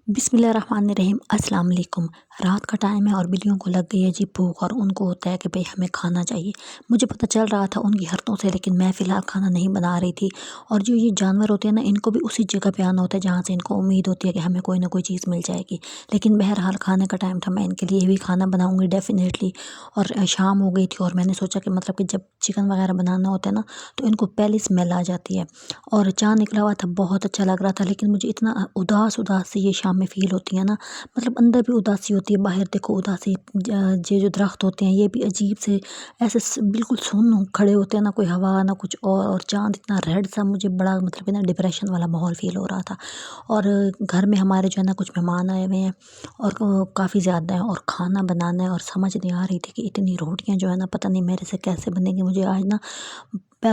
बिस्मिल्लाहिर्रहमानिर्रहीम अस्सलाम वालेकुम। रात का टाइम है और बिल्लियों को लग गई है जी भूख और उनको होता है कि भाई हमें खाना चाहिए। मुझे पता चल रहा था उनकी हरकतों से, लेकिन मैं फ़िलहाल खाना नहीं बना रही थी। और जो ये जानवर होते हैं ना, इनको भी उसी जगह पे आना होता है जहाँ से इनको उम्मीद होती है कि हमें कोई ना कोई चीज़ मिल जाएगी। लेकिन बहरहाल खाने का टाइम था, मैं इनके लिए भी खाना बनाऊँगी डेफ़िनेटली। और शाम हो गई थी और मैंने सोचा कि मतलब कि जब चिकन वग़ैरह बनाना होता है ना, तो इनको पहले स्मेल आ जाती है। और चाँद निकला हुआ था, बहुत अच्छा लग रहा था, लेकिन मुझे इतना उदास-उदास सी ये शाम में फ़ील होती है ना, मतलब अंदर भी उदासी होती है, बाहर देखो उदासी। ये जो दरख्त होते हैं ये भी अजीब से ऐसे बिल्कुल सुन्न खड़े होते हैं, ना कोई हवा ना कुछ और चाँद इतना रेड सा, मुझे बड़ा मतलब ना डिप्रेशन वाला माहौल फ़ील हो रहा था। और घर में हमारे जो है ना कुछ मेहमान आए हुए हैं और काफ़ी ज़्यादा है और खाना बनाना है और समझ नहीं आ रही थी कि इतनी रोटियां जो है ना पता नहीं मेरे से कैसे बनेंगी। मुझे आज ना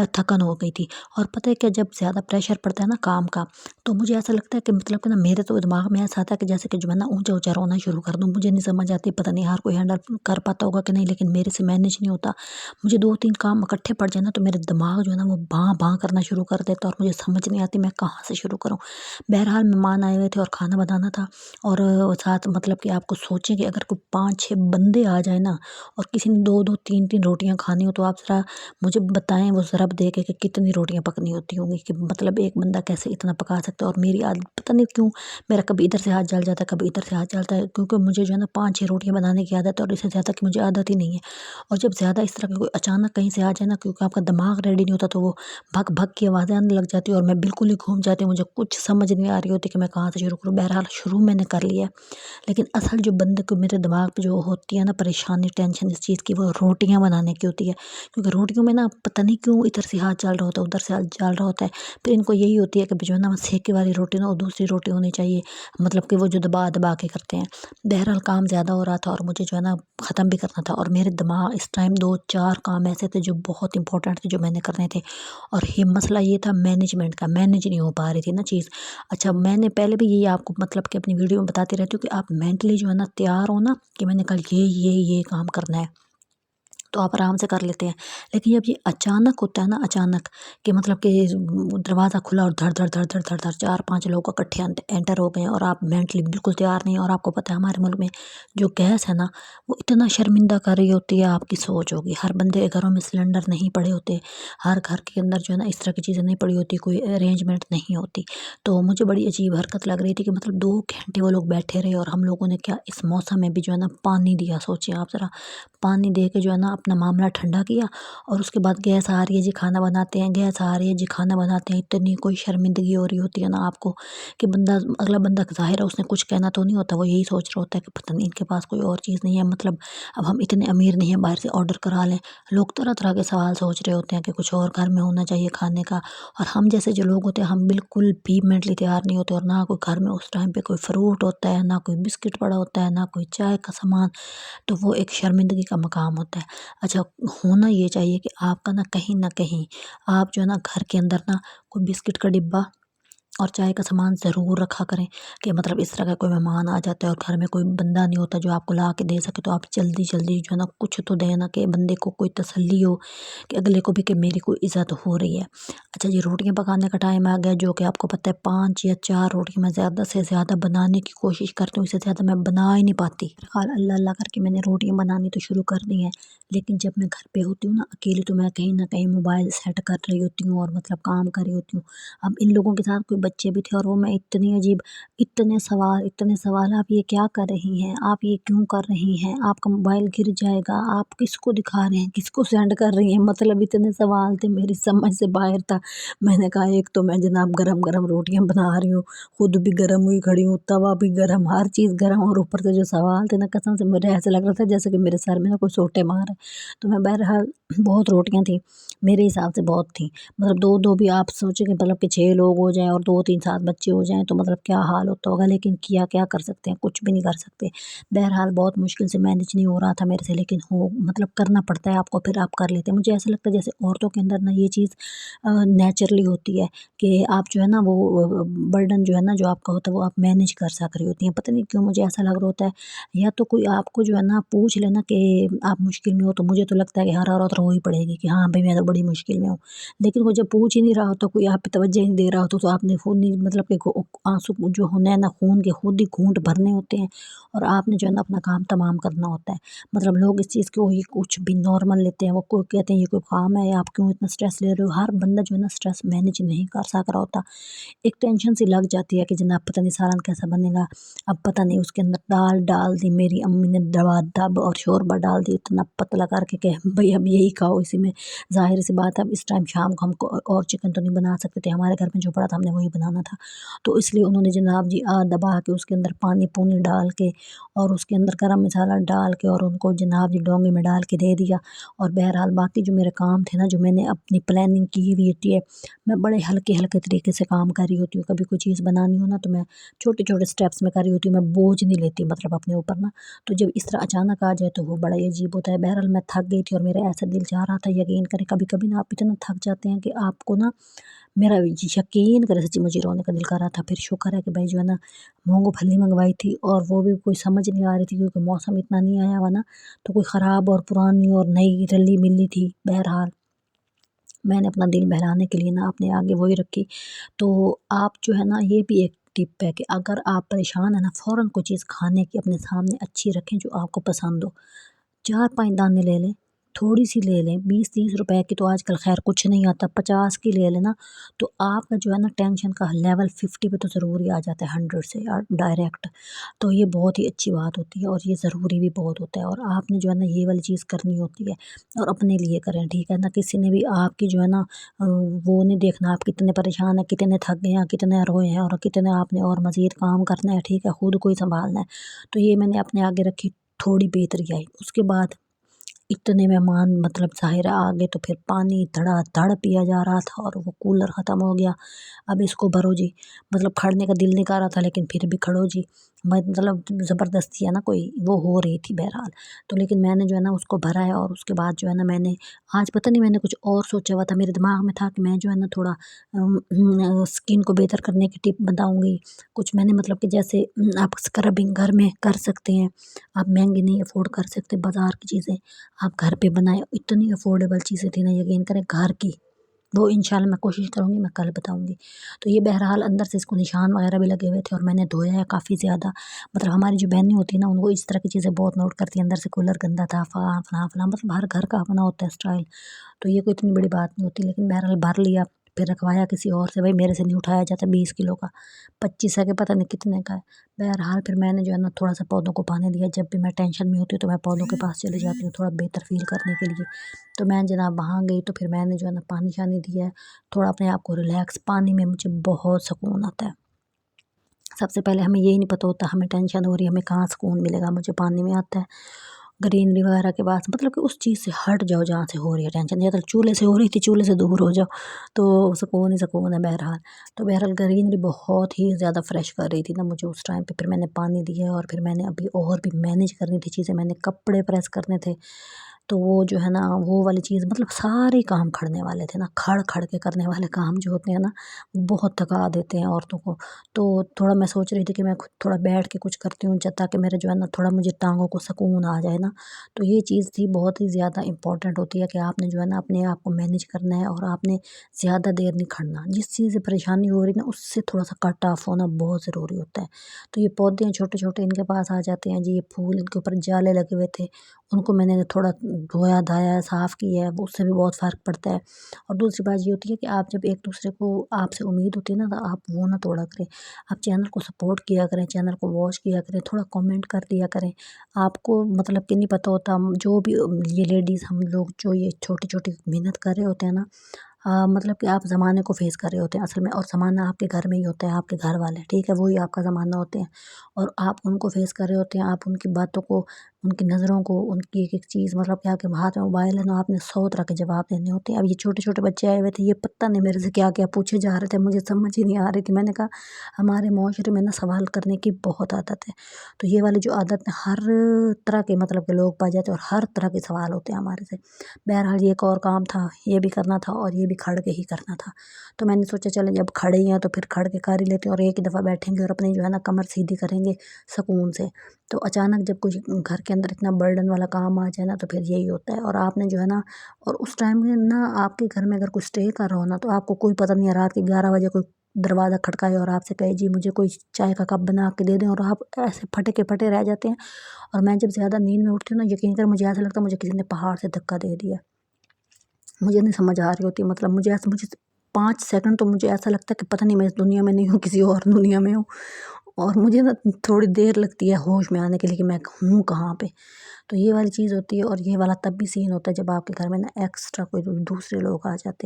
थकन हो गई थी। और पता है क्या, जब ज़्यादा प्रेशर पड़ता है ना काम का, तो मुझे ऐसा लगता है कि मतलब कि ना मेरे तो दिमाग में ऐसा आता है कि जैसे कि जो है ना ऊंचा ऊंचा रोना शुरू कर दूं। मुझे नहीं समझ आती, पता नहीं हर कोई हैंडल कर पाता होगा कि नहीं, लेकिन मेरे से मैनेज नहीं होता। मुझे दो तीन काम इकट्ठे पड़ जाए ना, तो मेरे दिमाग जो है ना वो भाँ भाँ करना शुरू कर देता और मुझे समझ नहीं आती मैं कहाँ से शुरू करूँ। बहरहाल मेहमान आए हुए थे और खाना बनाना था। और साथ मतलब कि आपको सोचें कि अगर कोई 5-6 बंदे आ जाए ना और किसी ने 2-2 3-3 रोटियां खानी हो, तो आप ज़रा मुझे बताएं वो ज़रब दे के कि कितनी रोटियां पकनी होती होंगी, कि मतलब एक बंदा कैसे इतना पका सकता है। और मेरी आदत पता नहीं क्यों, मेरा कभी इधर से हाथ जल जाता है, कभी इधर से हाथ जलता है, क्योंकि मुझे जो है ना 5-6 रोटियां बनाने की आदत है और इससे ज़्यादा की मुझे आदत ही नहीं है। और जब ज़्यादा इस तरह का कोई अचानक कहीं से आ जाए ना, क्योंकि आपका दिमाग रेडी नहीं होता, तो वो भग भग की आवाज़ें आने लग जाती है और मैं बिल्कुल ही घूम जाती हूँ। मुझे कुछ समझ नहीं आ रही होती कि मैं कहाँ से शुरू करूँ। बहरहाल शुरू मैंने कर लिया है, लेकिन असल जो बंदे को मेरे दिमाग पे जो होती है ना परेशानी, टेंशन इस चीज़ की, वो रोटियां बनाने की होती है। क्योंकि रोटियों में ना पता नहीं क्यों इधर से हाथ चल रहा होता है, उधर से हाथ चल रहा होता है। फिर इनको यही होती है कि जो है ना सेके वाली रोटी ना, और दूसरी रोटी होनी चाहिए, मतलब कि वो जो दबा दबा के करते हैं। बहरहाल काम ज़्यादा हो रहा था और मुझे जो है ना ख़त्म भी करना था, और मेरे दिमाग इस टाइम 2-4 काम ऐसे थे जो बहुत इंपॉर्टेंट थे, जो मैंने करने थे। और ये मसला ये था मैनेजमेंट का, मैनेज नहीं हो पा रही थी ना चीज़। अच्छा, मैंने पहले भी यही आपको मतलब कि अपनी वीडियो में बताती रहती हूँ कि आप मेंटली जो है ना तैयार हो ना, कि मैंने कल ये काम करना है, तो आप आराम से कर लेते हैं। लेकिन जब ये अचानक होता है ना, अचानक कि मतलब कि दरवाज़ा खुला और धड़ धड़ धड़ धड़ धड़ धड़ 4-5 लोग इकट्ठे एंटर हो गए हैं और आप मेंटली बिल्कुल तैयार नहीं हैं। और आपको पता है हमारे मुल्क में जो गैस है ना, वो इतना शर्मिंदा कर रही होती है, आपकी सोच होगी। हर बंदे के घरों में सिलेंडर नहीं पड़े होते, हर घर के अंदर जो है ना इस तरह की चीज़ें नहीं पड़ी होती, कोई अरेंजमेंट नहीं होती। तो मुझे बड़ी अजीब हरकत लग रही थी कि मतलब 2 घंटे वो लोग बैठे रहे और हम लोगों ने क्या इस मौसम में भी जो है ना पानी दिया। सोचिए आप ज़रा, पानी दे के जो है ना अपना मामला ठंडा किया। और उसके बाद गैस आ रही है जी, खाना बनाते हैं, गैस आ रही है जी, खाना बनाते हैं। इतनी कोई शर्मिंदगी हो रही होती है ना आपको, कि बंदा, अगला बंदा ज़ाहिर है उसने कुछ कहना तो नहीं होता, वो यही सोच रहा होता है कि पता नहीं इनके पास कोई और चीज़ नहीं है, मतलब अब हम इतने अमीर नहीं हैं बाहर से ऑर्डर करा लें। लोग तरह तरह के सवाल सोच रहे होते हैं कि कुछ और घर में होना चाहिए खाने का। और हम जैसे जो लोग होते हैं, हम बिल्कुल भी मेंटली तैयार नहीं होते, और ना कोई घर में उस टाइम पे कोई फ्रूट होता है, ना कोई बिस्किट पड़ा होता है, ना कोई चाय का सामान। तो वो एक शर्मिंदगी का मकाम होता है। अच्छा, होना ये चाहिए कि आपका ना कहीं आप जो है ना घर के अंदर ना कोई बिस्किट का डिब्बा और चाय का सामान ज़रूर रखा करें, कि मतलब इस तरह का कोई मेहमान आ जाता है और घर में कोई बंदा नहीं होता जो आपको ला के दे सके, तो आप जल्दी जल्दी जो है ना कुछ तो दें ना, कि बंदे को कोई तसल्ली हो, कि अगले को भी कि मेरी कोई इज़्ज़त हो रही है। अच्छा जी, रोटियां पकाने का टाइम आ गया, जो कि आपको पता है 5 या 4 रोटियां मैं ज़्यादा से ज़्यादा बनाने की कोशिश करती हूँ, इससे ज़्यादा मैं बना ही नहीं पाती। फिलहाल अल्लाह अल्लाह करके मैंने रोटियां बनानी तो शुरू कर दी हैं, लेकिन जब मैं घर पे होती हूँ ना अकेली, तो मैं कहीं ना कहीं मोबाइल सेट कर रही होती हूँ और मतलब काम कर रही होती हूँ। अब इन लोगों के साथ कोई बच्चे भी थे और वो मैं इतनी अजीब, इतने सवाल, आप ये क्या कर रही हैं, आप ये क्यों कर रही हैं, आपका मोबाइल गिर जाएगा, आप किसको दिखा रहे हैं, किसको सेंड कर रही हैं, मतलब इतने सवाल थे, मेरी समझ से बाहर था। मैंने कहा एक तो मैं जनाब गरम गरम रोटियां बना रही हूँ, खुद भी गरम हुई खड़ी हूँ, तवा भी गरम, हर चीज़ गरम, और ऊपर से जो सवाल थे ना, कसम से मुझे ऐसे लग रहा था जैसे कि मेरे सर में ना कोई सोटे मार है। तो मैं बहरहाल बहुत रोटियां थी, मेरे हिसाब से बहुत थी। मतलब 2-2 भी आप सोचें कि मतलब कि 6 लोग हो जाएँ और 2-3 साथ बच्चे हो जाएँ, तो मतलब क्या हाल होता होगा। लेकिन किया क्या कर सकते हैं, कुछ भी नहीं कर सकते। बहरहाल बहुत मुश्किल से मैनेज नहीं हो रहा था मेरे से, लेकिन हो मतलब करना पड़ता है आपको, फिर आप कर लेते हैं। मुझे ऐसा लगता है जैसे औरतों के अंदर ना ये चीज़ नेचुरली होती है, कि आप जो है ना वो बर्डन जो है ना जो आपका होता है, वो आप मैनेज कर सक रही होती हैं। पता नहीं क्यों मुझे ऐसा लग रहा होता है, या तो कोई आपको जो है ना पूछ ले ना कि आप मुश्किल में हो, तो मुझे तो लगता है कि हर औरत रो ही पड़ेगी कि हाँ भाई मैं तो बड़ी मुश्किल में हूँ। लेकिन वो जब पूछ ही नहीं रहा हो, तो कोई आप पे तवज्जो ही नहीं दे रहा हो, तो आपने खूनी मतलब कि आंसू जो होने हैं ना खून के खुद ही घूंट भरने होते हैं और आपने जो है ना अपना काम तमाम करना होता है। मतलब लोग इस चीज़ को ही कुछ भी नॉर्मल लेते हैं, वो कोई कहते हैं ये कोई काम है या आप क्यों इतना स्ट्रेस ले रहे हो। हर बंदा जो है ना स्ट्रेस मैनेज नहीं कर सक रहा होता। एक टेंशन सी लग जाती है कि जनाब पता नहीं सालन कैसा बनेगा। अब पता नहीं उसके अंदर दाल डाल दी मेरी अम्मी ने दब और शोरबा डाल दी इतना पतला करके कि भई अब यही खाओ इसी में। ज़ाहिर सी बात है अब इस टाइम शाम को हमको और चिकन तो नहीं बना सकते थे, हमारे घर में जो पड़ा था हमने वही बनाना था। तो इसलिए उन्होंने जनाब जी दबा के उसके अंदर पानी-पूनी डाल के और उसके अंदर गरम मसाला डाल के और उनको जनाब जी डोंगे में डाल के दे दिया। और बहरहाल बाकी जो मेरे काम थे ना, जो मैंने अपनी प्लानिंग की हुई होती है, मैं बड़े हल्के-हल्के तरीके से काम कर रही होती हूँ। कभी कोई चीज़ बनानी हो ना तो मैं छोटे-छोटे स्टेप्स में कर रही होती हूँ, मैं बोझ नहीं लेती मतलब अपने ऊपर ना। तो जब इस तरह अचानक आ जाए तो वो बड़ा ही अजीब होता है। बहरहाल मैं थक गई थी और मेरा ऐसा दिल चाह रहा था, यकीन करें कभी-कभी ना आप इतना थक जाते हैं कि आपको ना मेरा यकीन करें सच्ची मुझे रोने का दिल कर रहा था। फिर शुक्र है कि भाई जो है ना मूँगफली मंगवाई थी और वो भी कोई समझ नहीं आ रही थी क्योंकि मौसम इतना नहीं आया हुआ ना, तो कोई ख़राब और पुरानी और नई रली-मिली थी। बहरहाल मैंने अपना दिल बहलाने के लिए ना अपने आगे वही रखी। तो आप जो है ना ये भी एक टिप है कि अगर आप परेशान हैं ना फ़ौरन कोई चीज़ खाने की अपने सामने अच्छी रखें जो आपको पसंद हो। 4-5 दाने ले लें, थोड़ी-सी ले लें, 20-30 रुपए की तो आजकल ख़ैर कुछ नहीं आता, 50 की ले लें ना, तो आपका जो है ना टेंशन का लेवल 50 पे तो ज़रूर ही आ जाता है 100 से डायरेक्ट। तो ये बहुत ही अच्छी बात होती है और ये ज़रूरी भी बहुत होता है और आपने जो है ना ये वाली चीज़ करनी होती है और अपने लिए करें, ठीक है ना? किसी ने भी आपकी जो है ना वो नहीं देखना आप कितने परेशान हैं, कितने थक गए हैं, कितने रोए हैं और कितने आपने और मज़ीद काम करना है, ठीक है? खुद को ही सँभालना है। तो ये मैंने अपने आगे रखी, थोड़ी बेहतरी आई। उसके बाद इतने मेहमान मतलब ज़ाहिर है आ गए तो फिर पानी धड़ाधड़ पिया जा रहा था और वो कूलर ख़त्म हो गया। अब इसको भरो जी, मतलब खड़ने का दिल नहीं कर रहा था लेकिन फिर भी खड़ो जी। मतलब ज़बरदस्ती है ना कोई वो हो रही थी बहरहाल। तो लेकिन मैंने जो है ना उसको भरा है और उसके बाद जो है ना मैंने आज पता नहीं मैंने कुछ और सोचा हुआ था, मेरे दिमाग में था कि मैं जो है ना थोड़ा स्किन को बेहतर करने की टिप बताऊँगी। कुछ मैंने मतलब कि जैसे आप स्क्रबिंग घर में कर सकते हैं। आप महँगी नहीं अफ़ोर्ड कर सकते बाज़ार की चीज़ें। आप घर पे बनाएँ, इतनी अफ़ोर्डेबल चीज़ें थी ना यकीन करें घर की, वो इंशाल्लाह मैं कोशिश करूँगी मैं कल बताऊँगी। तो ये बहरहाल अंदर से इसको निशान वग़ैरह भी लगे हुए थे और मैंने धोया है काफ़ी ज़्यादा। मतलब हमारी जो बहनें होती हैं ना उनको इस तरह की चीज़ें बहुत नोट करती हैं, अंदर से कूलर गंदा था, फलाँ-फलाँ मतलब हर घर का अपना होता है स्टाइल। तो ये कोई इतनी बड़ी बात नहीं होती लेकिन बहरहाल भर लिया, फिर रखवाया किसी और से, भई मेरे से नहीं उठाया जाता 20 किलो का, 25 है कि पता नहीं कितने का है। बहरहाल फिर मैंने जो है ना थोड़ा-सा पौधों को पानी दिया, जब भी मैं टेंशन में होती हूँ तो मैं पौधों के पास चली जाती हूँ थोड़ा बेहतर फ़ील करने के लिए। तो मैं जनाब वहाँ गई तो फिर मैंने जो है ना पानी-शानी दिया है, थोड़ा अपने आप को रिलैक्स पानी में मुझे बहुत सुकून आता है। सबसे पहले हमें यही नहीं पता होता हमें टेंशन हो रही है, हमें कहाँ सुकून मिलेगा, मुझे पानी में आता है। ग्रीनरी वगैरह के पास मतलब कि उस चीज़ से हट जाओ जहाँ से हो रही है टेंशन, या तो चूल्हे से हो रही थी चूल्हे से दूर हो जाओ, तो सुकून ही सुकून है बहरहाल। तो बहरहाल ग्रीनरी बहुत ही ज़्यादा फ्रेश कर रही थी ना मुझे उस टाइम पे, फिर मैंने पानी दिया और फिर मैंने अभी और भी मैनेज करनी थी चीज़ें, मैंने कपड़े प्रेस करने थे। तो वो जो है ना वो वाली चीज़ मतलब सारे काम खड़ने वाले थे ना, खड़-खड़ के करने वाले काम जो होते हैं ना, बहुत थका देते हैं औरतों को। तो थोड़ा मैं सोच रही थी कि मैं खुद थोड़ा बैठ के कुछ करती हूँ ताकि मेरा जो है ना थोड़ा मुझे टाँगों को सुकून आ जाए ना। तो ये चीज़ थी बहुत ही ज़्यादा इम्पोर्टेंट होती है कि आपने जो है ना अपने आप को मैनेज करना है और आपने ज़्यादा देर नहीं खड़ना। जिस चीज़ से परेशानी हो रही है ना उससे थोड़ा-सा कट ऑफ होना बहुत ज़रूरी होता है। तो ये पौधे हैं छोटे-छोटे इनके पास आ जाते हैं जी, ये फूल इनके ऊपर जाले लगे हुए थे, उनको मैंने थोड़ा धोया-धाया, साफ़ किया है, वो उससे भी बहुत फ़र्क पड़ता है। और दूसरी बात ये होती है कि आप जब एक-दूसरे को आपसे उम्मीद होती है ना, तो आप वो ना तोड़ा करें। आप चैनल को सपोर्ट किया करें, चैनल को वॉच किया करें, थोड़ा कमेंट कर दिया करें। आपको मतलब कि नहीं पता होता जो भी ये लेडीज़ हम लोग जो ये छोटी-छोटी मेहनत कर रहे होते हैं ना, मतलब कि आप ज़माने को फ़ेस कर रहे होते हैं असल में, और ज़माना आपके घर में ही होता है, आपके घर वाले, ठीक है? वो ही आपका ज़माना होते हैं और आप उनको फ़ेस कर रहे होते हैं, आप उनकी बातों को, उनकी नज़रों को, उनकी एक-एक चीज़ मतलब कि आपके हाथ में मोबाइल है ना, आपने 100 तरह के जवाब देने होते हैं। अब ये छोटे-छोटे बच्चे आए हुए थे, ये पता नहीं मेरे से क्या-क्या पूछे जा रहे थे, मुझे समझ ही नहीं आ रही थी। मैंने कहा हमारे माशरे में ना सवाल करने की बहुत आदत है। तो ये वाली जो आदत है हर तरह के मतलब के लोग पाए जाते हैं और हर तरह के सवाल होते हैं हमारे से। बहरहाल ये एक और काम था, ये भी करना था और ये भी खड़ के ही करना था। तो मैंने सोचा चलो जब खड़े ही हैं तो फिर खड़ के कर ही लेते हैं और एक ही दफ़ा बैठेंगे और अपनी जो है ना कमर सीधी करेंगे सुकून से। तो अचानक जब कुछ घर के अंदर इतना बर्डन वाला काम आ जाए ना तो फिर यही होता है और आपने जो है ना, और उस टाइम में ना आपके घर में अगर कोई स्टे कर रहा हो ना तो आपको कोई पता नहीं है रात के 11 बजे कोई दरवाज़ा खटकाए और आपसे कहे जी मुझे कोई चाय का कप बना के दे दें, और आप ऐसे फटे के फटे रह जाते हैं। और मैं जब ज़्यादा नींद में उठती हूँ ना, यकीन कर मुझे ऐसा लगता है मुझे किसी ने पहाड़ से धक्का दे दिया। मुझे नहीं समझ आ रही होती, मतलब मुझे 5 सेकंड तो मुझे ऐसा लगता है कि पता नहीं मैं इस दुनिया में नहीं हूँ, किसी और दुनिया में हूँ। और मुझे ना थोड़ी देर लगती है होश में आने के लिए कि मैं हूँ कहाँ पे। तो ये वाली चीज़ होती है। और ये वाला तब भी सीन होता है जब आपके घर में ना एक्स्ट्रा कोई दूसरे लोग आ जाते हैं।